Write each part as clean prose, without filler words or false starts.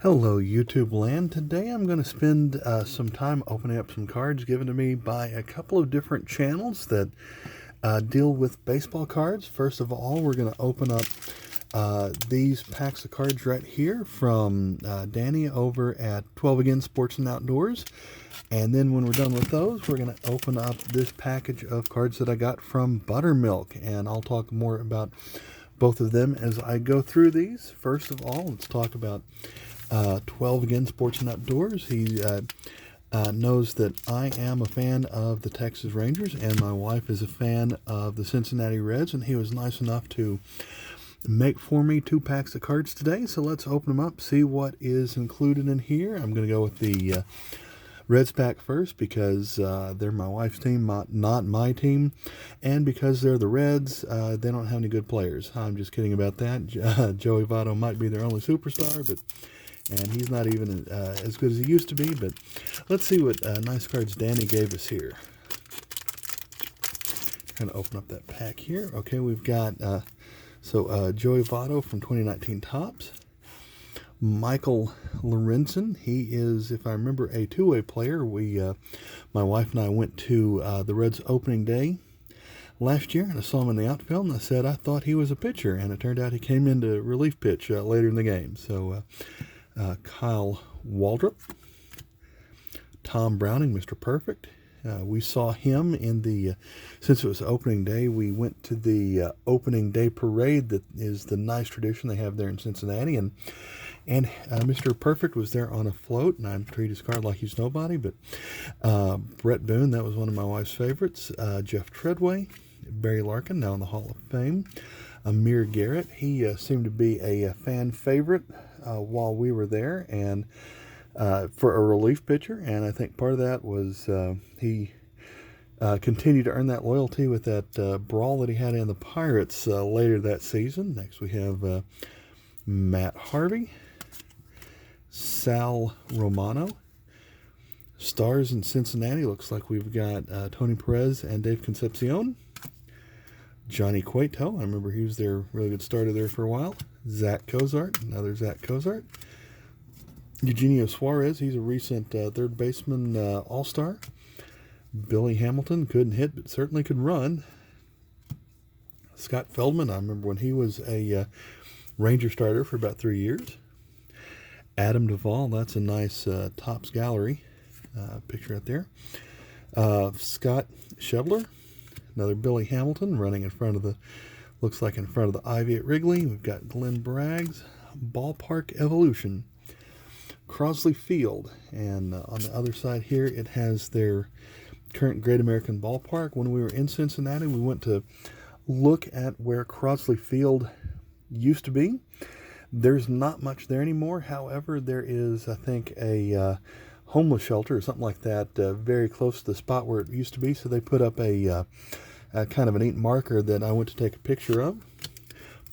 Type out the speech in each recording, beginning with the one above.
Hello, YouTube land. Today I'm going to spend some time opening up some cards given to me by a couple of different channels that deal with baseball cards. First of all, we're going to open up these packs of cards right here from Danny over at 12 Again Sports and Outdoors. And then when we're done with those, we're going to open up this package of cards that I got from Buttermilk. And I'll talk more about both of them as I go through these. First of all, let's talk about 12 Again Sports and Outdoors. He knows that I am a fan of the Texas Rangers, and my wife is a fan of the Cincinnati Reds, and he was nice enough to make for me 2 packs of cards today. So let's open them up, see what is included in here. I'm going to go with the Reds pack first because they're my wife's team, not my team, and because they're the Reds, they don't have any good players. I'm just kidding about that. Joey Votto might be their only superstar, and he's not even as good as he used to be. But let's see what nice cards Danny gave us here. Kind of open up that pack here. Okay, we've got Joey Votto from 2019 Topps. Michael Lorenzen, he is, if I remember, a two-way player. My wife and I went to the Reds opening day last year, and I saw him in the outfield, and I said I thought he was a pitcher, and it turned out he came in to relief pitch later in the game. So Kyle Waldrop, Tom Browning, Mr. Perfect. We saw him in the, since it was opening day, we went to the opening day parade that is the nice tradition they have there in Cincinnati, and Mr. Perfect was there on a float, and I'm treated his card like he's nobody, but Brett Boone, that was one of my wife's favorites. Jeff Treadway, Barry Larkin, now in the Hall of Fame. Amir Garrett, he seemed to be a fan favorite while we were there, and for a relief pitcher, and I think part of that was he continued to earn that loyalty with that brawl that he had in the Pirates later that season. Next we have Matt Harvey, Sal Romano. Stars in Cincinnati, looks like we've got Tony Perez and Dave Concepcion. Johnny Cueto, I remember he was their really good starter there for a while. Zach Cozart, another Zach Cozart. Eugenio Suarez, he's a recent third baseman all-star. Billy Hamilton, couldn't hit but certainly could run. Scott Feldman, I remember when he was a Ranger starter for about 3 years. Adam Duvall, that's a nice Topps Gallery picture right there. Scott Schebler, another Billy Hamilton running in front of the, looks like in front of the Ivy at Wrigley. We've got Glenn Bragg's Ballpark Evolution. Crosley Field, and on the other side here it has their current Great American Ballpark. When we were in Cincinnati, we went to look at where Crosley Field used to be. There's not much there anymore. However, there is, I think, a homeless shelter or something like that very close to the spot where it used to be. So they put up a kind of a neat marker that I went to take a picture of.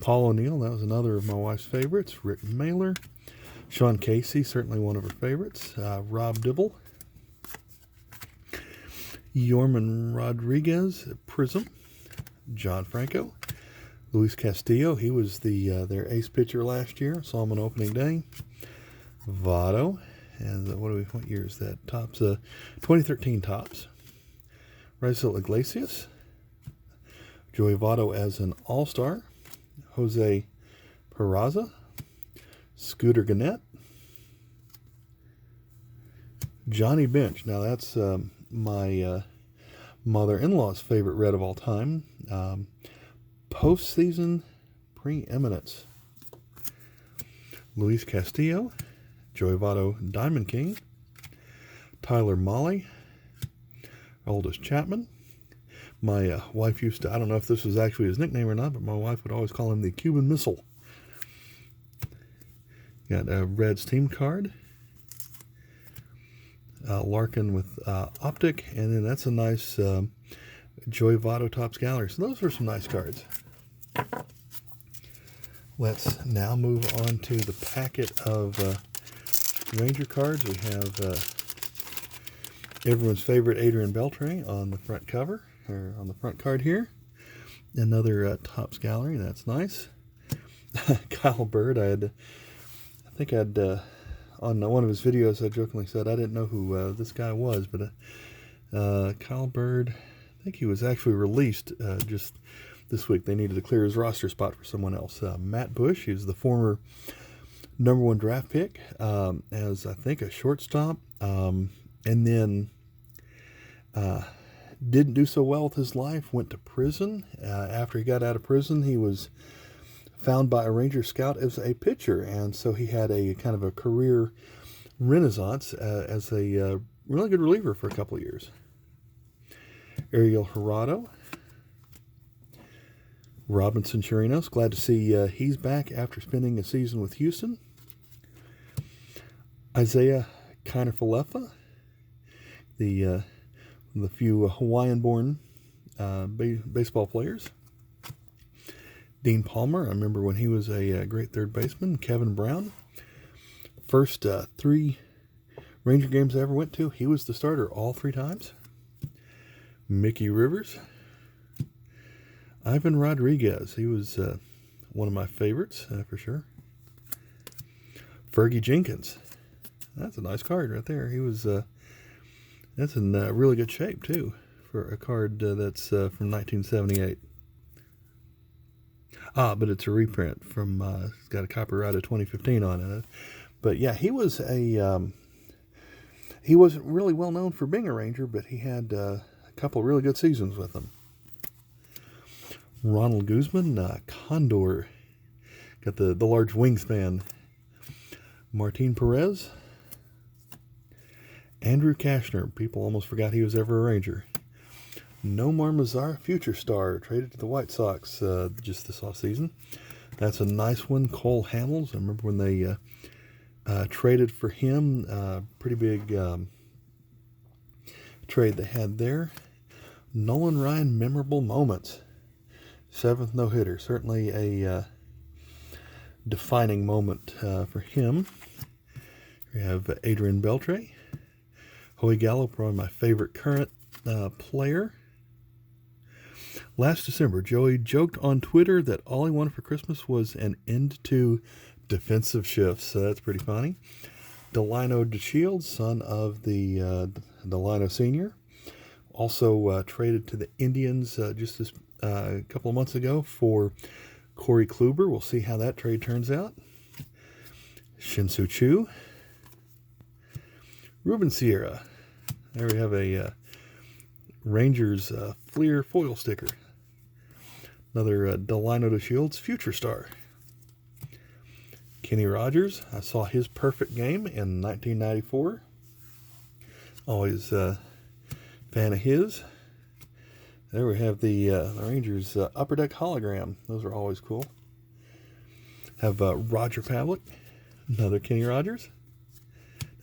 Paul O'Neill, that was another of my wife's favorites. Rick Mailer. Sean Casey, certainly one of her favorites. Rob Dibble. Yorman Rodriguez, Prism. John Franco. Luis Castillo, he was their ace pitcher last year. Saw him on opening day. Votto. And what year is that? Topps, 2013 Topps. Raisel Iglesias. Joey Votto as an all-star. Jose Peraza. Scooter Gannett. Johnny Bench. Now that's my mother-in-law's favorite Red of all time. Postseason preeminence. Luis Castillo. Joey Votto Diamond King. Tyler Mahle. Oldest Chapman. My wife used to, I don't know if this was actually his nickname or not, but my wife would always call him the Cuban Missile. Got a Reds team card. Larkin with Optic, and then that's a nice Joey Votto Topps Gallery. So those are some nice cards. Let's now move on to the packet of Ranger cards. We have everyone's favorite Adrian Beltre on the front cover, or on the front card here. Another Topps Gallery, that's nice. Kyle Bird, I think I'd on one of his videos, I jokingly said I didn't know who this guy was, but Kyle Bird, I think he was actually released just this week. They needed to clear his roster spot for someone else. Matt Bush, he was the former #1 draft pick as, I think, a shortstop, and then didn't do so well with his life, went to prison. After he got out of prison, he was found by a Ranger scout as a pitcher, and so he had a kind of a career renaissance as a really good reliever for a couple of years. Ariel Hirado, Robinson Chirinos, glad to see he's back after spending a season with Houston. Isaiah Kiner-Falefa, the few Hawaiian-born baseball players. Dean Palmer, I remember when he was a great third baseman. Kevin Brown, first 3 Ranger games I ever went to, he was the starter all 3 times. Mickey Rivers. Ivan Rodriguez, he was one of my favorites for sure. Fergie Jenkins, that's a nice card right there. He was that's in really good shape too for a card that's from 1978. But it's a reprint from, it's got a copyright of 2015 on it. But yeah, he was he wasn't really well known for being a Ranger, but he had a couple really good seasons with them. Ronald Guzman, Condor, got the large wingspan. Martin Perez, Andrew Kashner, people almost forgot he was ever a Ranger. Nomar Mazara, future star, traded to the White Sox just this offseason. That's a nice one. Cole Hamels, I remember when they traded for him. Pretty big trade they had there. Nolan Ryan, memorable moments. 7th no-hitter, certainly a defining moment for him. We have Adrian Beltre. Hoey Gallo, probably my favorite current player. Last December, Joey joked on Twitter that all he wanted for Christmas was an end to defensive shifts. So that's pretty funny. Delino DeShields, son of the Delino Sr., also traded to the Indians just this couple of months ago for Corey Kluber. We'll see how that trade turns out. Shin-Soo Choo. Ruben Sierra. There we have a Rangers Fleer foil sticker. Another Delino DeShields future star. Kenny Rogers. I saw his perfect game in 1994. Always a fan of his. There we have the Rangers Upper Deck hologram. Those are always cool. Have Roger Pavlik. Another Kenny Rogers.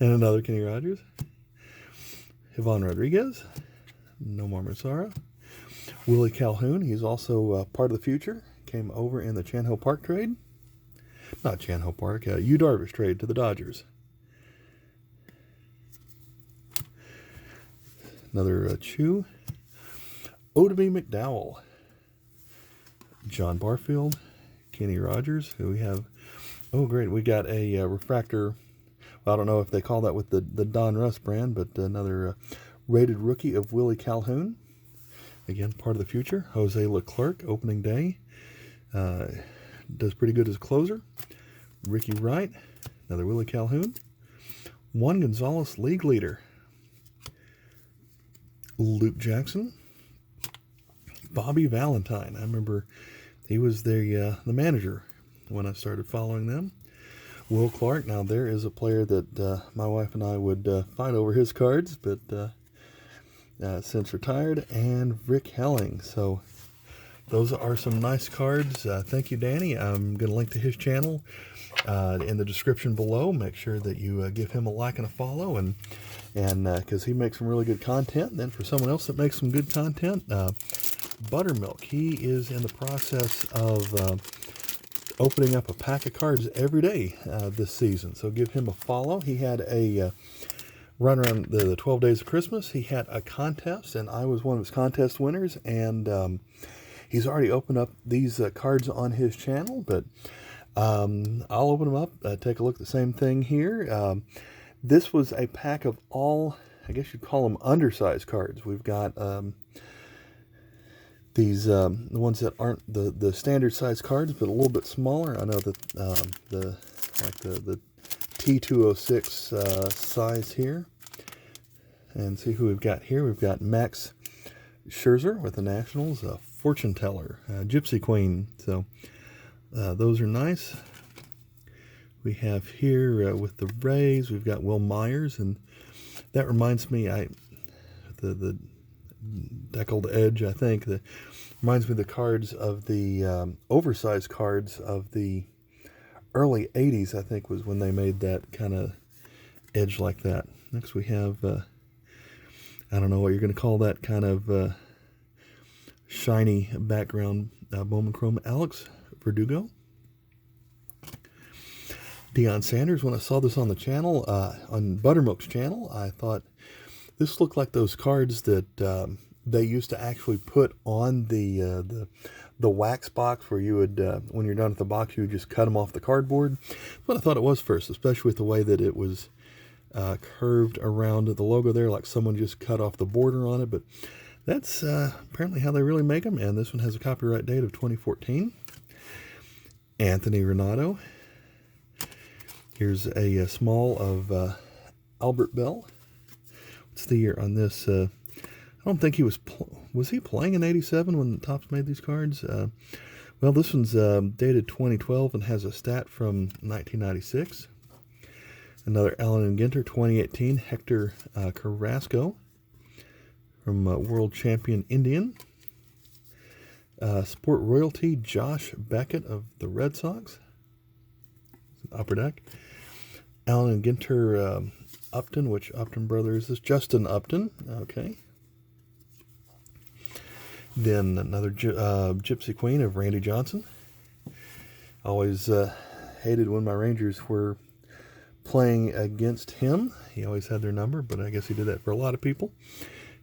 And another Kenny Rogers. Ivan Rodriguez. Nomar Mazara. Willie Calhoun. He's also part of the future. Came over in the Chan Ho Park trade. Not Chan Ho Park. Yu Darvish trade to the Dodgers. Another Chew. Odemy McDowell. John Barfield. Kenny Rogers. Who we have. Oh, great. We got a refractor. Well, I don't know if they call that with the Don Russ brand, but another rated rookie of Willie Calhoun. Again, part of the future. Jose Leclerc, opening day. Does pretty good as a closer. Ricky Wright, another Willie Calhoun. Juan Gonzalez, league leader. Luke Jackson. Bobby Valentine. I remember he was the manager when I started following them. Will Clark. Now, there is a player that my wife and I would fight over his cards, but since retired. And Rick Helling. So those are some nice cards. Thank you, Danny. I'm going to link to his channel in the description below. Make sure that you give him a like and a follow, and because he makes some really good content. And then for someone else that makes some good content, Buttermilk. He is in the process of opening up a pack of cards every day this season. So give him a follow. He had a run around the 12 days of Christmas. He had a contest, and I was one of his contest winners. And he's already opened up these cards on his channel, but I'll open them up, take a look at the same thing here. This was a pack of all, I guess you'd call them undersized cards. We've got these, the ones that aren't the standard size cards, but a little bit smaller. I know that the T206 size here. And see who we've got here. We've got Max Scherzer with the Nationals, Fortune Teller, Gypsy Queen. So those are nice. We have here with the Rays, we've got Will Myers, and that reminds me, the deckled edge, I think, that reminds me of the cards of the oversized cards of the early 80s, I think, was when they made that kind of edge like that. Next we have, I don't know what you're going to call that kind of shiny background Bowman Chrome, Alex Verdugo. Deion Sanders, when I saw this on the channel, on Buttermilk's channel, I thought this looked like those cards that they used to actually put on the wax box, where you would, when you're done with the box, you would just cut them off the cardboard. That's what I thought it was first, especially with the way that it was curved around the logo there, like someone just cut off the border on it. But that's apparently how they really make them. And this one has a copyright date of 2014. Anthony Renato. Here's a small of Albert Bell. What's the year on this? I don't think he was he playing in '87 when the Topps made these cards? Well, this one's dated 2012 and has a stat from 1996. Another Allen and Ginter 2018, Hector Carrasco from World Champion Indian. Sport Royalty, Josh Beckett of the Red Sox. Upper Deck. Allen and Ginter Upton, which Upton brother is this? Justin Upton, okay. Then another Gypsy Queen of Randy Johnson. Always hated when my Rangers were playing against him. He always had their number, but I guess he did that for a lot of people.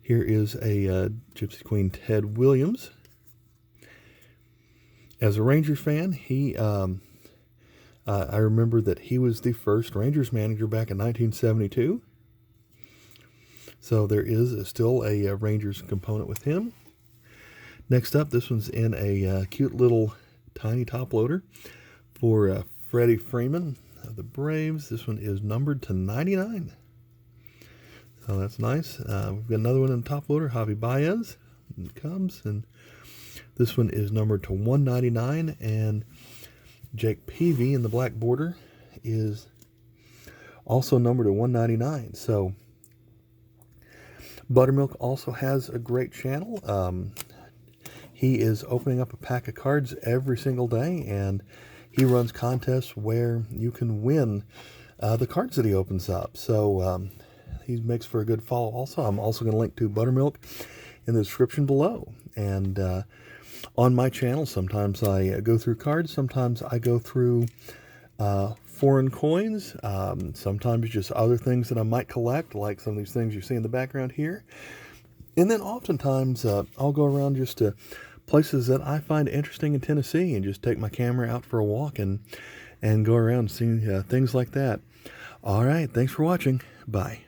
Here is a Gypsy Queen Ted Williams. As a Rangers fan, I remember that he was the first Rangers manager back in 1972. So there is still a Rangers component with him. Next up, this one's in a cute little tiny top loader for Freddie Freeman of the Braves. This one is numbered to 99. So that's nice. We've got another one in the top loader, Javi Baez, in the Cubs. And this one is numbered to 199. And Jake Peavy in the black border is also numbered to 199. So Buttermilk also has a great channel. He is opening up a pack of cards every single day, and he runs contests where you can win the cards that he opens up. So he makes for a good follow also. I'm also going to link to Buttermilk in the description below. And on my channel, sometimes I go through cards, sometimes I go through foreign coins, sometimes just other things that I might collect, like some of these things you see in the background here. And then oftentimes I'll go around just to places that I find interesting in Tennessee and just take my camera out for a walk and go around seeing things like that. All right, thanks for watching. Bye.